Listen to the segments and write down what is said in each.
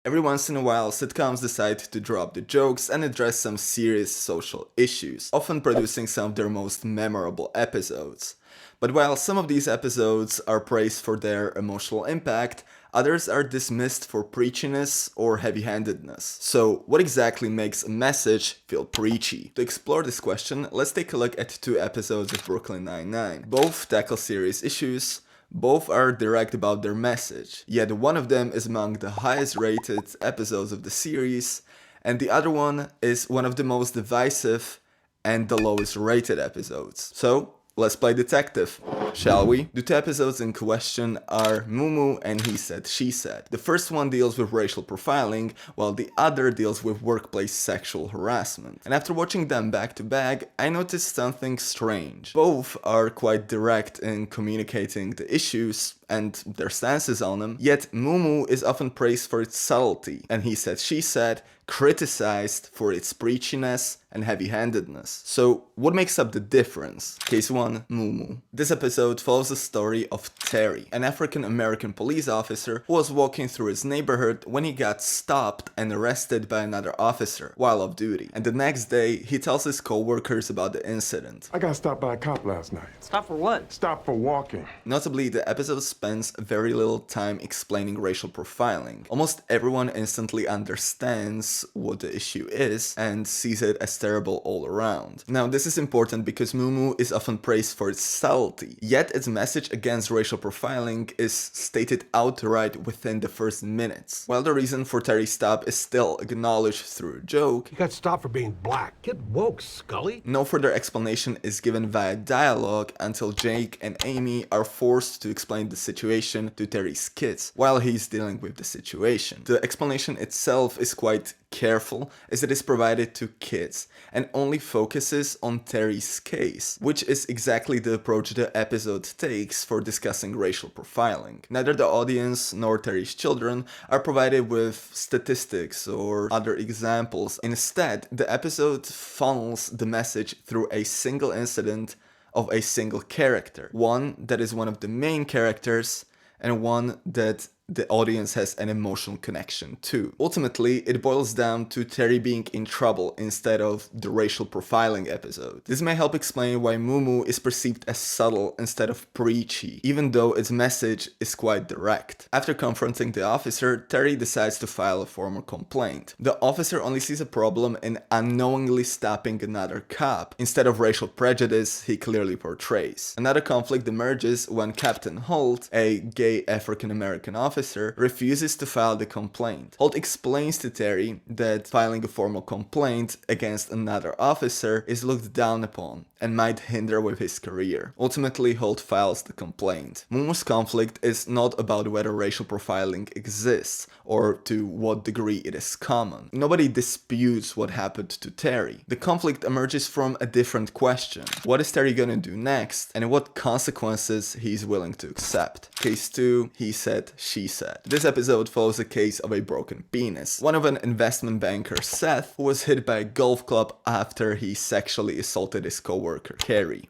Every once in a while, sitcoms decide to drop the jokes and address some serious social issues, often producing some of their most memorable episodes. But while some of these episodes are praised for their emotional impact, others are dismissed for preachiness or heavy-handedness. So, what exactly makes a message feel preachy? To explore this question, let's take a look at 2 episodes of Brooklyn Nine-Nine. Both tackle serious issues. Both are direct about their message, yet one of them is among the highest rated episodes of the series, and the other one is one of the most divisive and the lowest rated episodes. So, let's play detective, shall we? The 2 episodes in question are Mumu and He Said, She Said. The first one deals with racial profiling, while the other deals with workplace sexual harassment. And after watching them back to back, I noticed something strange. Both are quite direct in communicating the issues and their stances on them, yet Mumu is often praised for its subtlety, and He Said, She Said criticized for its preachiness and heavy-handedness. So, what makes up the difference? Case 1, Mumu. This episode follows the story of Terry, an African-American police officer who was walking through his neighborhood when he got stopped and arrested by another officer while off duty. And the next day, he tells his co-workers about the incident. I got stopped by a cop last night. Stop for what? Stopped for walking. Notably, the episode spends very little time explaining racial profiling. Almost everyone instantly understands what the issue is and sees it as terrible all around. Now, this is important because Mumu is often praised for its subtlety, yet its message against racial profiling is stated outright within the first minutes. While the reason for Terry's stop is still acknowledged through a joke, You got stopped for being black. Get woke, Scully. no further explanation is given via dialogue until Jake and Amy are forced to explain the situation to Terry's kids while he's dealing with the situation. The explanation itself is quite careful as it is provided to kids and only focuses on Terry's case, which is exactly the approach the episode takes for discussing racial profiling. Neither the audience nor Terry's children are provided with statistics or other examples. Instead, the episode funnels the message through a single incident of a single character, one that is one of the main characters and one that the audience has an emotional connection to. Ultimately, it boils down to Terry being in trouble instead of the racial profiling episode. This may help explain why Mumu is perceived as subtle instead of preachy, even though its message is quite direct. After confronting the officer, Terry decides to file a formal complaint. The officer only sees a problem in unknowingly stopping another cop, instead of racial prejudice he clearly portrays. Another conflict emerges when Captain Holt, a gay African-American officer, refuses to file the complaint. Holt explains to Terry that filing a formal complaint against another officer is looked down upon and might hinder with his career. Ultimately, Holt files the complaint. Mumu's conflict is not about whether racial profiling exists or to what degree it is common. Nobody disputes what happened to Terry. The conflict emerges from a different question. What is Terry gonna do next, and what consequences he's willing to accept? Case 2, He Said, She Said. This episode follows a case of a broken penis. One of an investment banker, Seth, who was hit by a golf club after he sexually assaulted his coworker, Carrie.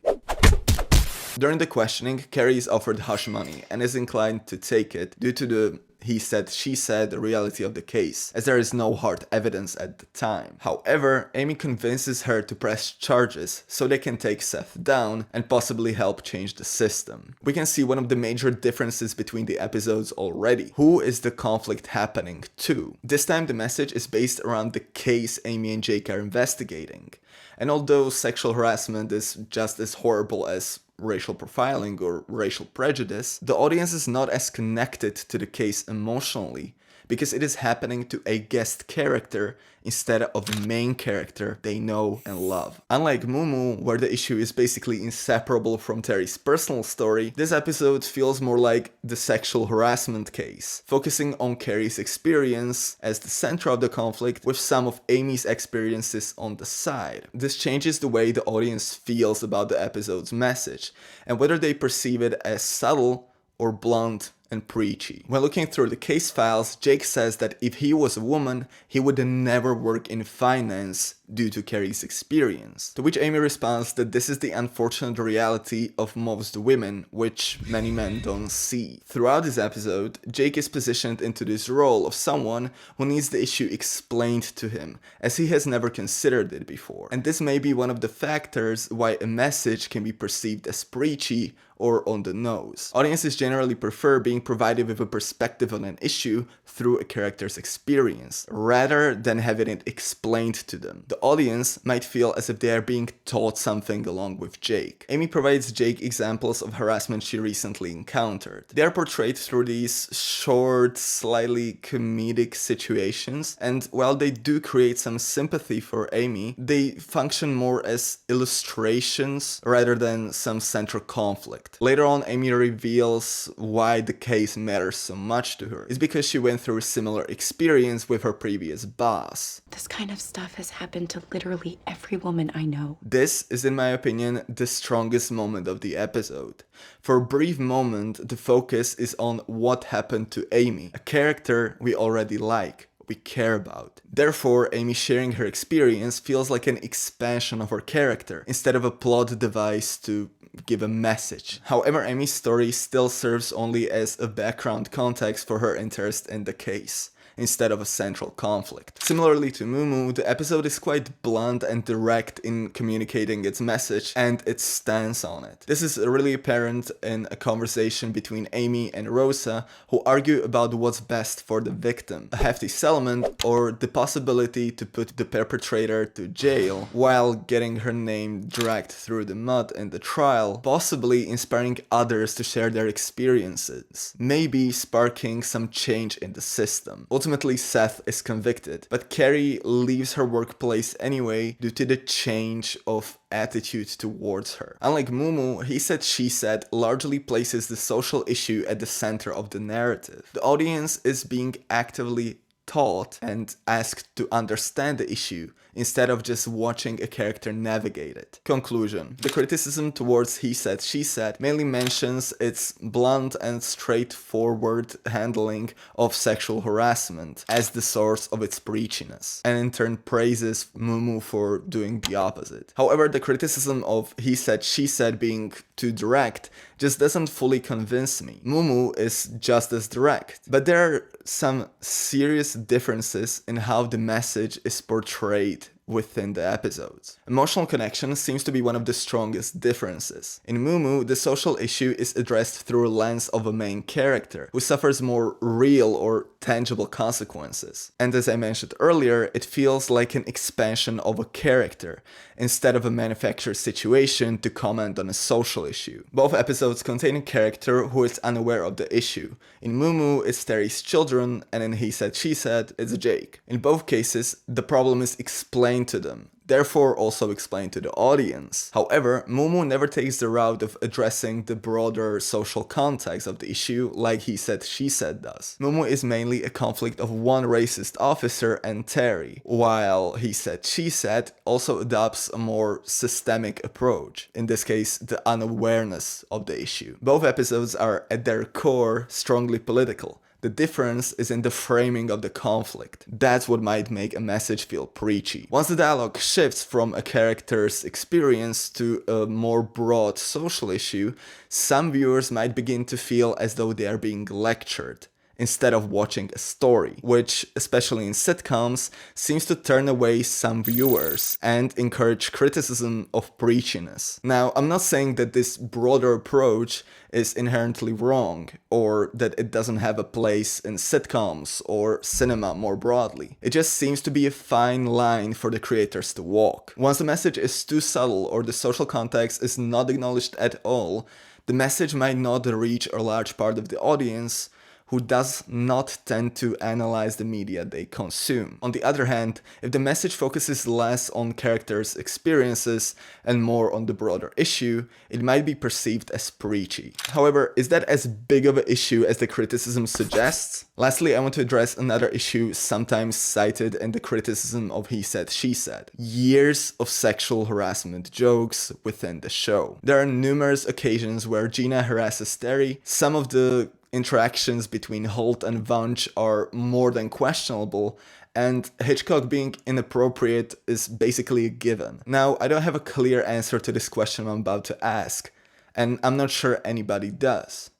During the questioning, Carrie is offered hush money and is inclined to take it due to the He Said, She Said reality of the case, as there is no hard evidence at the time. However, Amy convinces her to press charges so they can take Seth down and possibly help change the system. We can see one of the major differences between the episodes already. Who is the conflict happening to? This time the message is based around the case Amy and Jake are investigating. And although sexual harassment is just as horrible as racial profiling or racial prejudice, the audience is not as connected to the case emotionally because it is happening to a guest character instead of the main character they know and love. Unlike Mumu, where the issue is basically inseparable from Terry's personal story, this episode feels more like the sexual harassment case, focusing on Carrie's experience as the center of the conflict with some of Amy's experiences on the side. This changes the way the audience feels about the episode's message, and whether they perceive it as subtle or blunt and preachy. When looking through the case files, Jake says that if he was a woman, he would never work in finance due to Carrie's experience. To which Amy responds that this is the unfortunate reality of most women, which many men don't see. Throughout this episode, Jake is positioned into this role of someone who needs the issue explained to him, as he has never considered it before. And this may be one of the factors why a message can be perceived as preachy or on the nose. Audiences generally prefer being provided with a perspective on an issue through a character's experience, rather than having it explained to them. The audience might feel as if they are being taught something along with Jake. Amy provides Jake examples of harassment she recently encountered. They are portrayed through these short, slightly comedic situations, and while they do create some sympathy for Amy, they function more as illustrations rather than some central conflict. Later on, Amy reveals why the case matters so much to her. It's because she went through a similar experience with her previous boss. This kind of stuff has happened to literally every woman I know. This is, in my opinion, the strongest moment of the episode. For a brief moment, the focus is on what happened to Amy, a character we already like, we care about. Therefore, Amy sharing her experience feels like an expansion of her character, instead of a plot device to give a message. However, Amy's story still serves only as a background context for her interest in the case, instead of a central conflict. Similarly to Mumu, the episode is quite blunt and direct in communicating its message and its stance on it. This is really apparent in a conversation between Amy and Rosa, who argue about what's best for the victim: a hefty settlement or the possibility to put the perpetrator to jail while getting her name dragged through the mud in the trial, possibly inspiring others to share their experiences, maybe sparking some change in the system. Ultimately, Seth is convicted, but Carrie leaves her workplace anyway due to the change of attitude towards her. Unlike Mumu, He Said, She Said largely places the social issue at the center of the narrative. The audience is being actively taught and asked to understand the issue instead of just watching a character navigate it. Conclusion. The criticism towards He Said, She Said mainly mentions its blunt and straightforward handling of sexual harassment as the source of its preachiness, and in turn praises Mumu for doing the opposite. However, the criticism of He Said, She Said being too direct just doesn't fully convince me. Mumu is just as direct, but there are some serious differences in how the message is portrayed within the episodes. Emotional connection seems to be one of the strongest differences. In Mumu, the social issue is addressed through a lens of a main character who suffers more real or tangible consequences. And as I mentioned earlier, it feels like an expansion of a character instead of a manufactured situation to comment on a social issue. Both episodes contain a character who is unaware of the issue. In Mumu, it's Terry's children, and in He Said, She Said, it's Jake. In both cases, the problem is explained to them, therefore also explained to the audience. However, Mumu never takes the route of addressing the broader social context of the issue like He Said, She Said does. Mumu is mainly a conflict of one racist officer and Terry, while He Said, She Said also adopts a more systemic approach, in this case the unawareness of the issue. Both episodes are at their core strongly political. The difference is in the framing of the conflict. That's what might make a message feel preachy. Once the dialogue shifts from a character's experience to a more broad social issue, some viewers might begin to feel as though they are being lectured instead of watching a story, which, especially in sitcoms, seems to turn away some viewers and encourage criticism of preachiness. Now, I'm not saying that this broader approach is inherently wrong, or that it doesn't have a place in sitcoms or cinema more broadly. It just seems to be a fine line for the creators to walk. Once the message is too subtle or the social context is not acknowledged at all, the message might not reach a large part of the audience who does not tend to analyze the media they consume. On the other hand, if the message focuses less on characters' experiences and more on the broader issue, it might be perceived as preachy. However, is that as big of an issue as the criticism suggests? Lastly, I want to address another issue sometimes cited in the criticism of He Said, She Said. Years of sexual harassment jokes within the show. There are numerous occasions where Gina harasses Terry. Some of the interactions between Holt and Vance are more than questionable, and Hitchcock being inappropriate is basically a given. Now, I don't have a clear answer to this question I'm about to ask, and I'm not sure anybody does.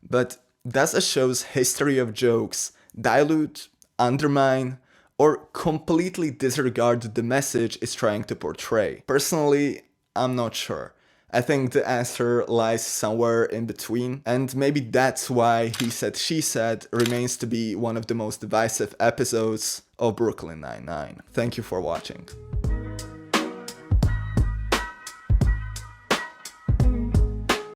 But does a show's history of jokes dilute, undermine, or completely disregard the message it's trying to portray? Personally, I'm not sure. I think the answer lies somewhere in between, and maybe that's why He Said, She Said remains to be one of the most divisive episodes of Brooklyn Nine-Nine. Thank you for watching.